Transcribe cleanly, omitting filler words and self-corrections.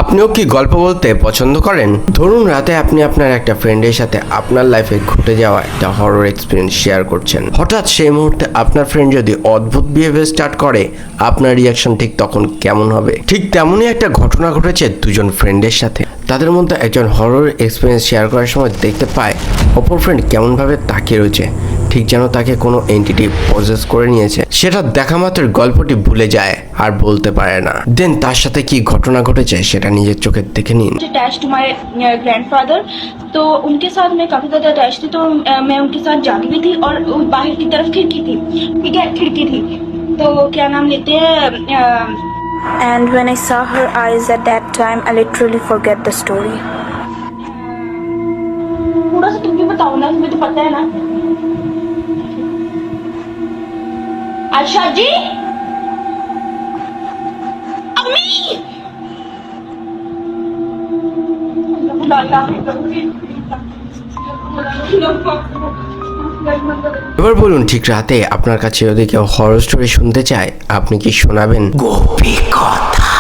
আপনিও কি গল্প বলতে পছন্দ করেন? ধরুন রাতে আপনি আপনার একটা ফ্রেন্ডের সাথে আপনার লাইফে ঘটে যাওয়া একটা হরর এক্সপিরিয়েন্স শেয়ার করছেন। হঠাৎ সেই মুহূর্তে আপনার ফ্রেন্ড যদি অদ্ভুত বিহেভিয়ার স্টার্ট করে, আপনার রিয়াকশন ঠিক তখন কেমন হবে? ঠিক তেমনই একটা ঘটনা ঘটেছে দুজন ফ্রেন্ডের সাথে। তাদের মধ্যে একজন হরর এক্সপিরিয়েন্স শেয়ার করার সময় দেখতে পায় অপর ফ্রেন্ড কেমনভাবে তাকিয়ে রয়েছে, ঠিক যেন তাকে কোনো এন্টিটি পজেস করে নিয়েছে। সেটা দেখা মাত্র গল্পটি ভুলে যায় আর বলতে পারে না। দেন তার সাথে কি ঘটনা ঘটেছে সেটা নিজের চোখে দেখে নিন। अटैच टू माई ग्रैंडफादर, तो उनके साथ मैं काफ़ी ज़्यादा अटैच थी। तो मैं उनके साथ जाती भी थी और बाहर की तरफ खिड़की थी, ठीक है, खिड़की थी। तो क्या नाम लेते हैं, And when I saw her eyes at that time, I literally forget the story. थोड़ा सा तुम भी बताओ ना, तुम्हें तो पता है ना। आशा जी, अम्मी এবার বলুন, ঠিক রাতে আপনার কাছে যদি কেউ হরর স্টোরি শুনতে চায়, আপনি কি শোনাবেন? গোপী কথা।